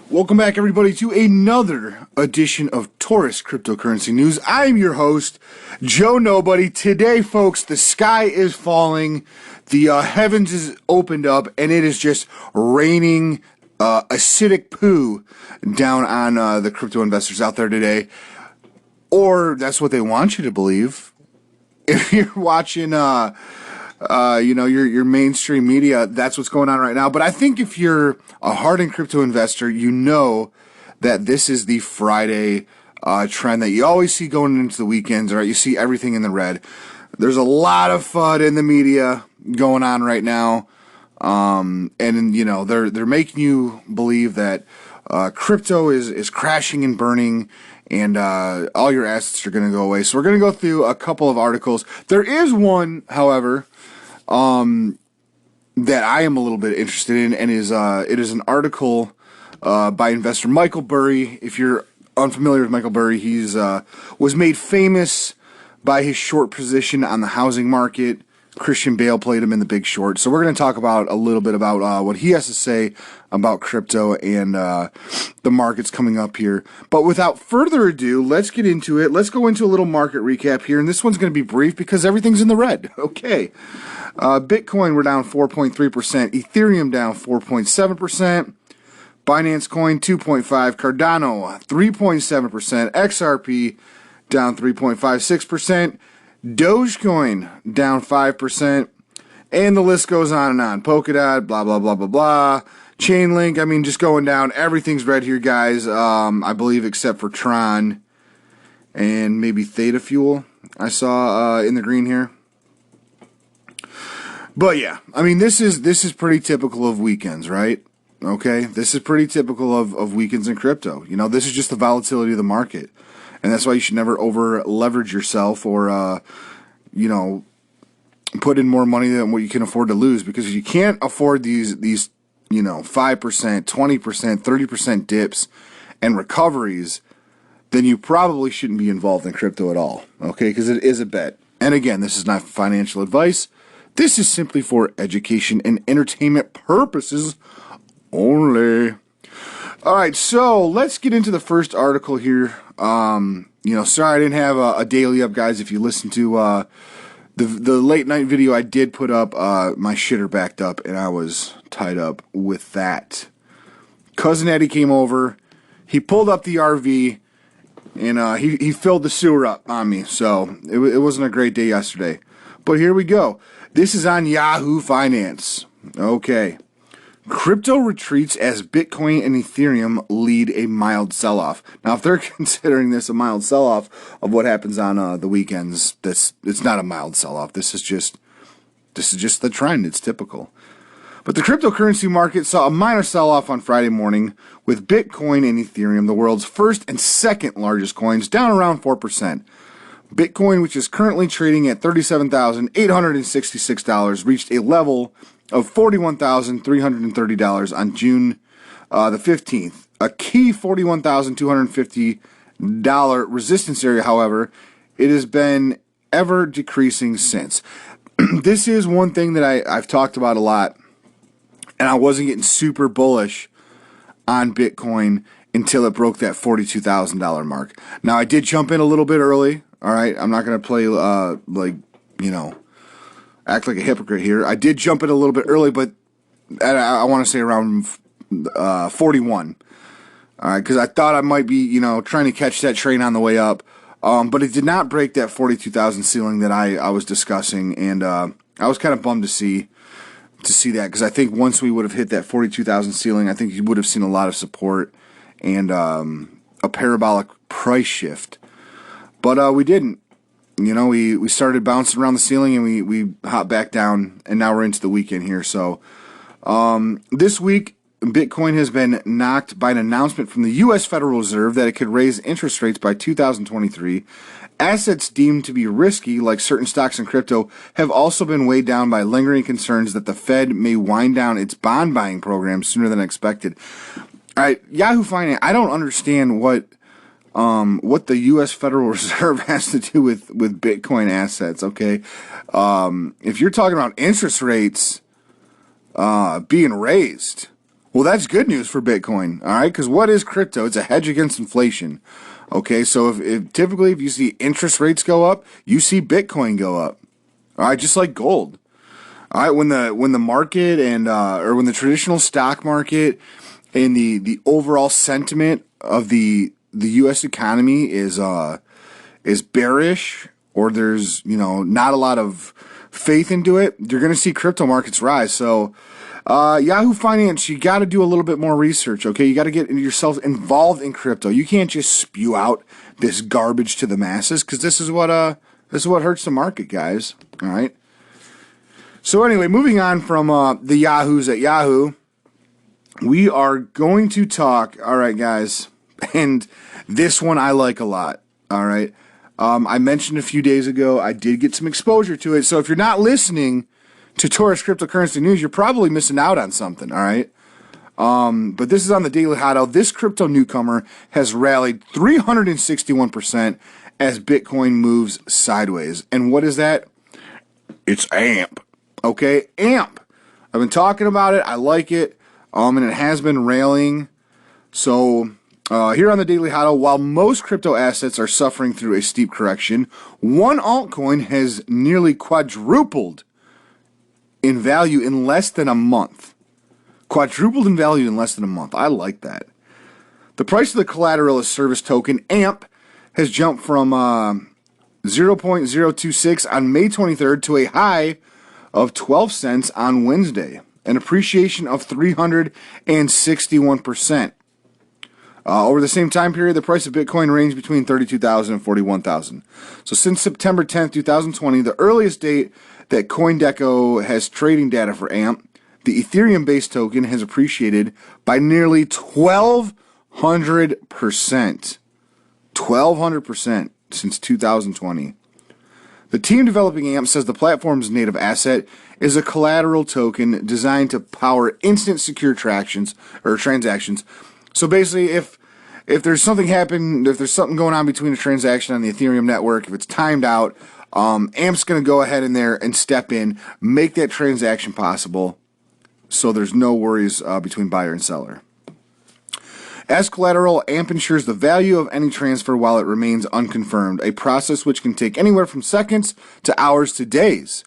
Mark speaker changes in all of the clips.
Speaker 1: Welcome back, everybody, to another edition of Taurus Crypto Currency News. I'm your host, Joe Nobody. Today, folks, the sky is falling, the heavens is opened up, and it is just raining acidic poo down on the crypto investors out there today. Or that's what they want you to believe. If you're watching, your mainstream media, that's what's going on right now. But I think if you're a hardened crypto investor, you know that this is the Friday trend that you always see going into the weekends, right? You see everything in the red. There's a lot of FUD in the media going on right now. And they're making you believe that crypto is crashing and burning, and all your assets are going to go away. So we're going to go through a couple of articles. There is one, however, that I am a little bit interested in, and it is an article by investor Michael Burry. If you're unfamiliar with Michael Burry, he's was made famous by his short position on the housing market. Christian Bale played him in The Big Short. So we're going to talk about a little bit about what he has to say about crypto and the markets coming up here. But without further ado, let's get into it. Let's go into a little market recap here. And this one's going to be brief because everything's in the red. Okay. Bitcoin, we're down 4.3%. Ethereum down 4.7%. Binance Coin, 2.5%. Cardano, 3.7%. XRP, down 3.56%. Dogecoin down 5%, and the list goes on and on. Polkadot, blah, blah, blah, blah, blah. Chainlink, I mean, just going down. Everything's red here, guys, I believe, except for Tron and maybe Theta Fuel I saw in the green here. But yeah, I mean, this is pretty typical of weekends, right? Okay, this is pretty typical of weekends in crypto. You know, this is just the volatility of the market. And that's why you should never over leverage yourself or, put in more money than what you can afford to lose. Because if you can't afford these 5%, 20%, 30% dips and recoveries, then you probably shouldn't be involved in crypto at all. Okay, because it is a bet. And again, this is not financial advice. This is simply for education and entertainment purposes only. All right, so let's get into the first article here. Sorry I didn't have a daily up, guys. If you listen to the late night video I did put up, my shitter backed up and I was tied up with that. Cousin Eddie came over. He pulled up the RV and he filled the sewer up on me. So it wasn't a great day yesterday. But here we go. This is on Yahoo Finance. Okay. Crypto retreats as Bitcoin and Ethereum lead a mild sell-off. Now, if they're considering this a mild sell-off of what happens on the weekends, it's not a mild sell-off. This is just the trend. It's typical. But the cryptocurrency market saw a minor sell-off on Friday morning, with Bitcoin and Ethereum, the world's first and second largest coins, down around 4%. Bitcoin, which is currently trading at $37,866, reached a level of $41,330 on June the 15th. A key $41,250 resistance area, however, it has been ever decreasing since. This is one thing that I've talked about a lot, and I wasn't getting super bullish on Bitcoin until it broke that $42,000 mark. Now, I did jump in a little bit early, all right? I'm not going to play, act like a hypocrite here. I did jump in a little bit early, but I want to say around 41. All right, because I thought I might be, trying to catch that train on the way up. But it did not break that 42,000 ceiling that I was discussing, and I was kind of bummed to see that, because I think once we would have hit that 42,000 ceiling, I think you would have seen a lot of support and a parabolic price shift. But we didn't. We started bouncing around the ceiling and we hopped back down, and now we're into the weekend here. So this week, Bitcoin has been knocked by an announcement from the U.S. Federal Reserve that it could raise interest rates by 2023. Assets deemed to be risky, like certain stocks and crypto, have also been weighed down by lingering concerns that the Fed may wind down its bond buying program sooner than expected. All right, Yahoo Finance, I don't understand what the U.S. Federal Reserve has to do with Bitcoin assets, okay? If you're talking about interest rates being raised, Well, that's good news for Bitcoin, all right? Because what is crypto? It's a hedge against inflation. Okay, so if typically if you see interest rates go up, you see Bitcoin go up. All right, just like gold. All right, when the market and or when the traditional stock market and the overall sentiment of the U.S. economy is bearish, or there's not a lot of faith into it, you're going to see crypto markets rise. So Yahoo Finance, you got to do a little bit more research, okay? You got to get yourself involved in crypto. You can't just spew out this garbage to the masses, because this is what hurts the market, guys. All right. So anyway, moving on from the Yahoos at Yahoo, we are going to talk. All right, guys, and this one I like a lot. All right. I mentioned a few days ago I did get some exposure to it. So if you're not listening to Taurus Crypto Currency News, you're probably missing out on something, all right? But this is on the Daily Hideout. This crypto newcomer has rallied 361% as Bitcoin moves sideways. And what is that? It's AMP, okay? AMP. I've been talking about it. I like it, and it has been rallying. So here on the Daily Hideout, while most crypto assets are suffering through a steep correction, one altcoin has nearly quadrupled in value in less than a month. Quadrupled in value in less than a month. I like that. The price of the collateral as service token, AMP, has jumped from 0.026 on May 23rd to a high of 12 cents on Wednesday, an appreciation of 361%. Over the same time period, the price of Bitcoin ranged between $32,000 and $41,000. So since September 10th, 2020, the earliest date that CoinDeco has trading data for AMP, the Ethereum-based token has appreciated by nearly 1,200%. 1,200% since 2020. The team developing AMP says the platform's native asset is a collateral token designed to power instant secure transactions. So basically, if there's something going on between a transaction on the Ethereum network, if it's timed out, AMP's going to go ahead in there and step in, make that transaction possible, so there's no worries between buyer and seller. As collateral, AMP ensures the value of any transfer while it remains unconfirmed, a process which can take anywhere from seconds to hours to days.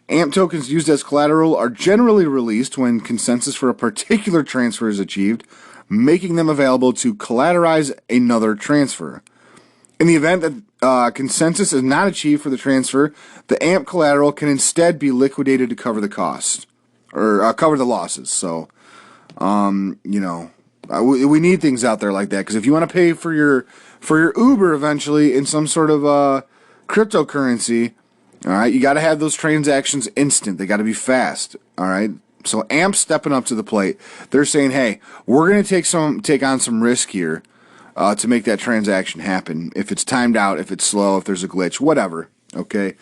Speaker 1: AMP tokens used as collateral are generally released when consensus for a particular transfer is achieved, making them available to collateralize another transfer. In the event that consensus is not achieved for the transfer, the AMP collateral can instead be liquidated to cover the costs or cover the losses. So, we need things out there like that, because if you want to pay for your Uber eventually in some sort of cryptocurrency, all right, you got to have those transactions instant. They got to be fast. All right. So AMP's stepping up to the plate. They're saying, hey, we're going to take on some risk here to make that transaction happen. If it's timed out, if it's slow, if there's a glitch, whatever. Okay.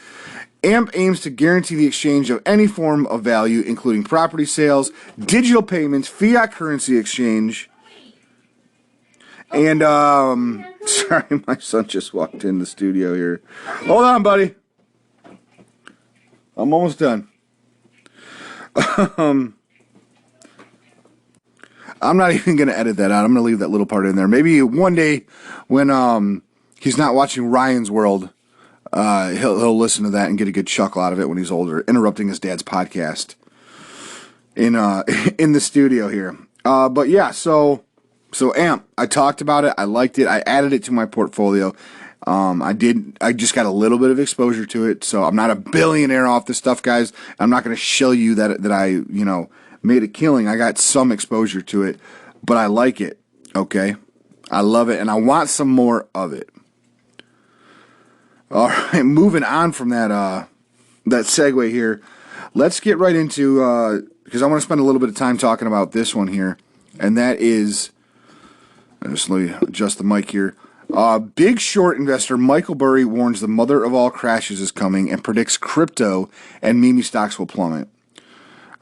Speaker 1: AMP aims to guarantee the exchange of any form of value, including property sales, digital payments, fiat currency exchange, and sorry, my son just walked in the studio here. Hold on, buddy. I'm almost done. I'm not even going to edit that out. I'm going to leave that little part in there. Maybe one day when he's not watching Ryan's World, he'll listen to that and get a good chuckle out of it when he's older, interrupting his dad's podcast in the studio here. But yeah, so AMP, I talked about it. I liked it. I added it to my portfolio. I just got a little bit of exposure to it, so I'm not a billionaire off this stuff, guys. I'm not going to show you that I, made a killing. I got some exposure to it, but I like it, okay? I love it, and I want some more of it. All right, moving on from that segue here, let's get right into, because I want to spend a little bit of time talking about this one here, and that is, just let me adjust the mic here. Big short investor Michael Burry warns the mother of all crashes is coming and predicts crypto and meme stocks will plummet.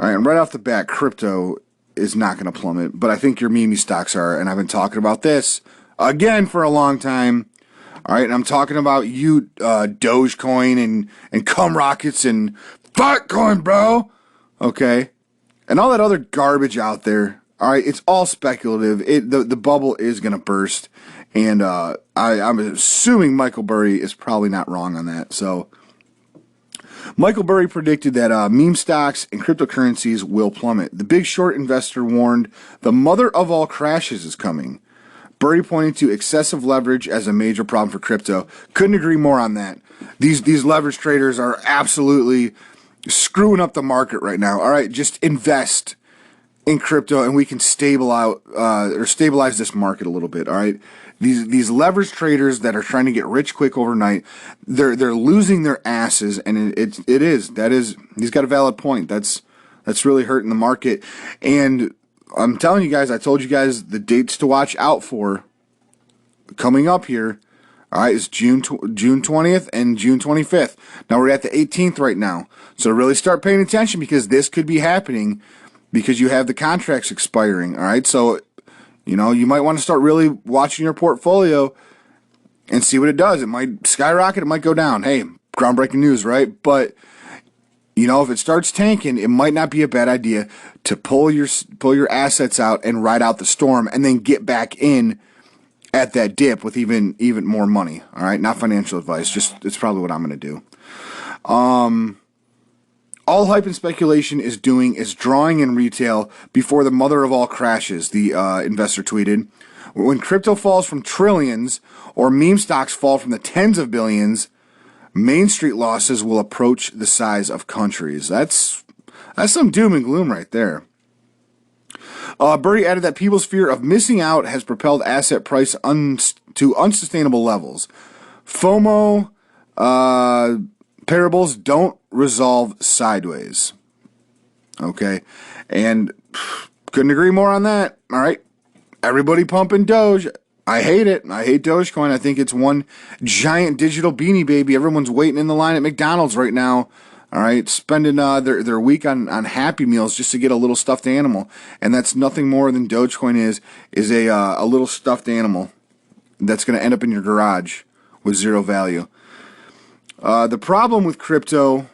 Speaker 1: All right, and right off the bat, crypto is not going to plummet, but I think your meme stocks are, and I've been talking about this again for a long time. All right, and I'm talking about you, Dogecoin and cum rockets and Fartcoin, bro. Okay, and all that other garbage out there. All right, it's all speculative. The bubble is going to burst, and I'm assuming Michael Burry is probably not wrong on that. So Michael Burry predicted that meme stocks and cryptocurrencies will plummet. The Big Short investor warned the mother of all crashes is coming. Burry pointed to excessive leverage as a major problem for crypto. Couldn't agree more on that. These leverage traders are absolutely screwing up the market right now. All right, just invest in crypto and we can stabilize this market a little bit. All right, these leverage traders that are trying to get rich quick overnight, they're losing their asses, and he's got a valid point. That's really hurting the market. And I'm telling you guys, I told you guys the dates to watch out for coming up here. All right, it's June 20th and June 25th. Now we're at the 18th right now. So really start paying attention, because this could be happening because you have the contracts expiring. All right, so you might want to start really watching your portfolio and see what it does. It might skyrocket, it might go down. Hey, groundbreaking news, right? But if it starts tanking, it might not be a bad idea to pull your assets out and ride out the storm, and then get back in at that dip with even more money. All right, not financial advice. Just it's probably what I'm going to do. All hype and speculation is doing is drawing in retail before the mother of all crashes. The investor tweeted, "When crypto falls from trillions or meme stocks fall from the tens of billions, Main Street losses will approach the size of countries." That's some doom and gloom right there. Burry added that people's fear of missing out has propelled asset price to unsustainable levels. FOMO parables don't resolve sideways. Okay, and couldn't agree more on that. All right, everybody pumping Doge. I hate it. I hate Dogecoin. I think it's one giant digital beanie baby. Everyone's waiting in the line at McDonald's right now. All right, spending their week on Happy Meals just to get a little stuffed animal, and that's nothing more than Dogecoin is a little stuffed animal that's going to end up in your garage with zero value. The problem with crypto,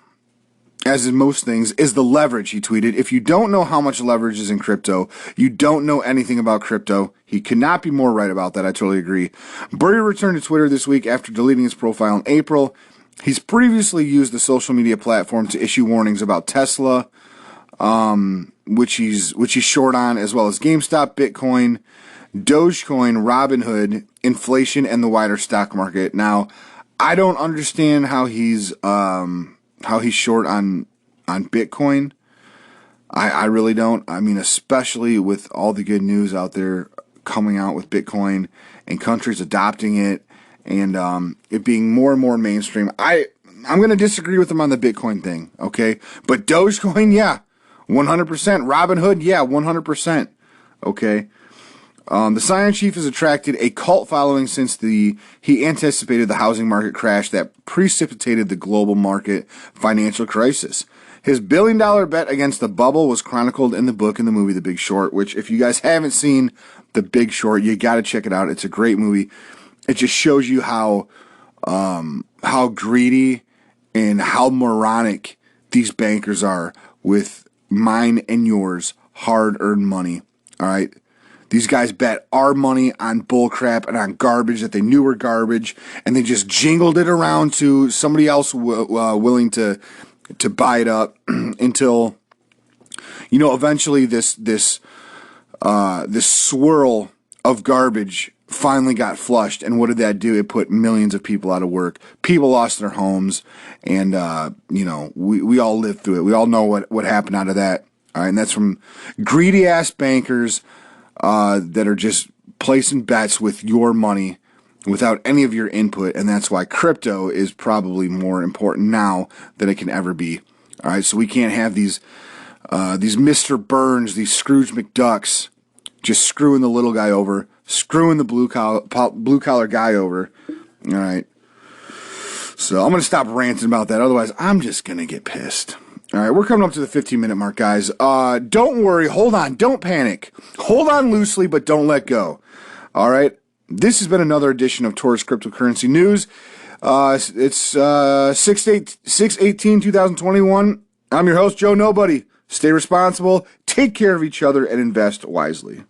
Speaker 1: as in most things, is the leverage, he tweeted. If you don't know how much leverage is in crypto, you don't know anything about crypto. He could not be more right about that. I totally agree. Burry returned to Twitter this week after deleting his profile in April. He's previously used the social media platform to issue warnings about Tesla, which he's short on, as well as GameStop, Bitcoin, Dogecoin, Robinhood, inflation, and the wider stock market. Now, I don't understand how he's short on Bitcoin. I really don't. I mean, especially with all the good news out there coming out with Bitcoin and countries adopting it, and it being more and more mainstream. I'm going to disagree with him on the Bitcoin thing, okay? But Dogecoin, yeah, 100%. Robinhood, yeah, 100%, okay? The Scion Chief has attracted a cult following since he anticipated the housing market crash that precipitated the global market financial crisis. His billion-dollar bet against the bubble was chronicled in the book and the movie The Big Short, which if you guys haven't seen The Big Short, you got to check it out. It's a great movie. It just shows you how greedy and how moronic these bankers are with mine and yours hard-earned money. All right. These guys bet our money on bullcrap and on garbage that they knew were garbage, and they just jingled it around to somebody else willing to buy it up until eventually this swirl of garbage finally got flushed. And what did that do? It put millions of people out of work. People lost their homes, and we all lived through it. We all know what happened out of that. All right, and that's from greedy ass bankers that are just placing bets with your money without any of your input, and that's why crypto is probably more important now than it can ever be. All right, so we can't have these Mr. Burns, these Scrooge McDucks, just screwing the little guy over, screwing the blue collar guy over. All right, so I'm gonna stop ranting about that. Otherwise, I'm just gonna get pissed. All right, we're coming up to the 15-minute mark, guys. Don't worry. Hold on. Don't panic. Hold on loosely, but don't let go. All right. This has been another edition of Taurus Crypto Currency News. It's 6/18/2021. I'm your host, Joe Nobody. Stay responsible. Take take care of each other and invest wisely.